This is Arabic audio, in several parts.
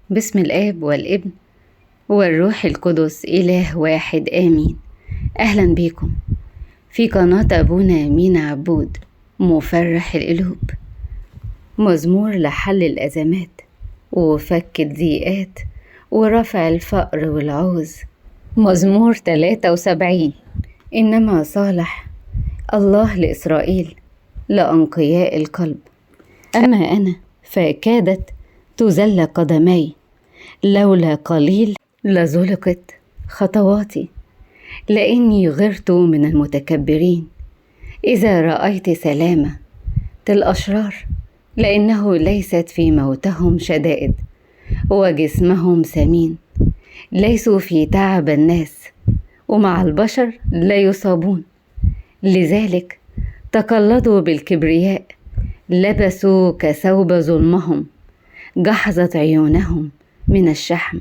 باسم الآب والابن والروح القدس إله واحد آمين. أهلا بيكم في قناة أبونا مينا عبود مفرح القلوب. مزمور لحل الأزمات وفك الضيقات ورفع الفقر والعوز. مزمور 73. إنما صالح الله لإسرائيل لأنقياء القلب. أما أنا فكادت تزل قدمي، لولا قليل لزلقت خطواتي، لأني غرت من المتكبرين. إذا رأيت سلامة الأشرار، لأنه ليست في موتهم شدائد وجسمهم سمين. ليسوا في تعب الناس، ومع البشر لا يصابون. لذلك تقلدوا بالكبرياء، لبسوا كثوب ظلمهم، جحظت عيونهم من الشحم.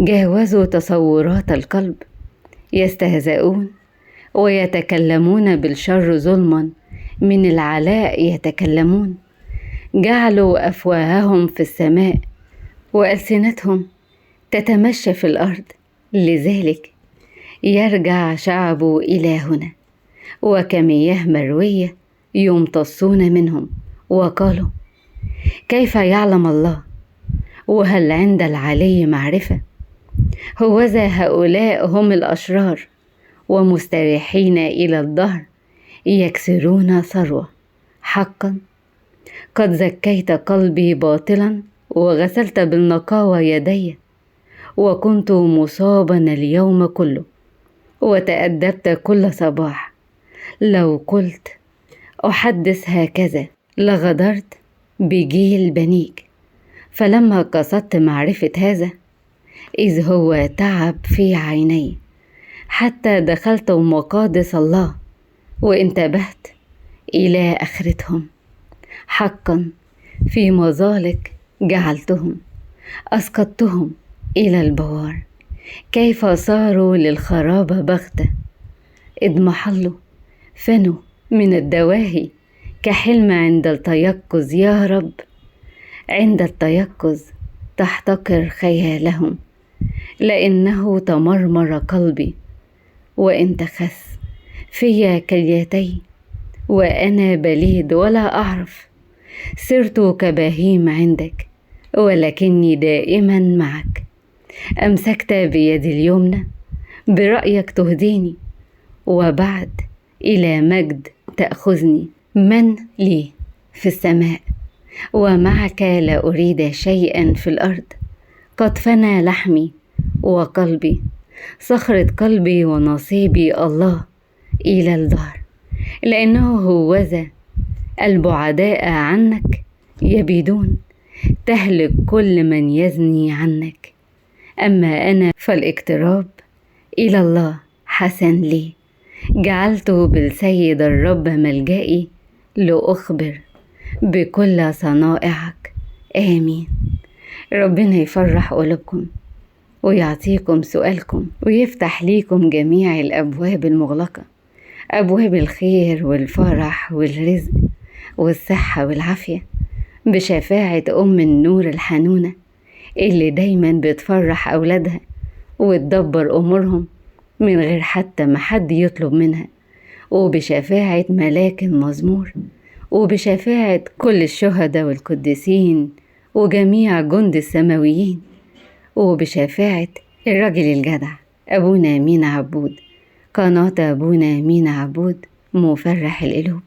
جاوزوا تصورات القلب، يستهزئون ويتكلمون بالشر ظلما، من العلاء يتكلمون. جعلوا أفواههم في السماء وألسنتهم تتمشى في الأرض. لذلك يرجع شعب إلى هنا، وكمياه مروية يمتصون منهم. وقالوا: كيف يعلم الله؟ وهل عند العلي معرفة؟ هوذا هؤلاء هم الأشرار، ومستريحين إلى الدهر، يكسرون ثروة. حقا قد زكيت قلبي باطلا، وغسلت بالنقاوة يدي، وكنت مصابا اليوم كله، وتأدبت كل صباح. لو قلت أحدث هكذا لغدرت بجيل بنيك. فلما قصدت معرفة هذا، إذ هو تعب في عيني، حتى دخلت مقادس الله وانتبهت إلى آخرتهم. حقا في مظالق جعلتهم، أسقطتهم إلى البوار. كيف صاروا للخراب بغتة، اضمحلوا فنوا من الدواهي، كحلم عند التيقظ. يا رب، عند التيقظ تحتقر خيالهم، لأنه تمرمر قلبي وانتخس في كليتي، وأنا بليد ولا أعرف. صرت كبهيم عندك، ولكني دائما معك. أمسكت بيدي اليمنى، برأيك تهديني، وبعد إلى مجد تأخذني. من لي في السماء، ومعك لا أريد شيئا في الأرض. قد فنى لحمي وقلبي، صخرة قلبي ونصيبي الله إلى الدهر. لأنه هوذا البعداء عنك يبيدون، تهلك كل من يزني عنك. أما أنا فالاقتراب إلى الله حسن لي. جعلت بالسيد الرب ملجئي، لأخبر بكل صنائعك. آمين. ربنا يفرح قلوبكم ويعطيكم سؤالكم، ويفتح ليكم جميع الأبواب المغلقة، أبواب الخير والفرح والرزق والصحة والعافية، بشفاعة أم النور الحنونة اللي دايما بتفرح أولادها وتدبر أمورهم من غير حتى ما حد يطلب منها، وبشفاعة ملاك المزمور، وبشفاعة كل الشهداء والقديسين وجميع جند السماويين، وبشفاعة الراجل الجدع أبونا مينا عبود. قناة أبونا مينا عبود مفرح القلوب.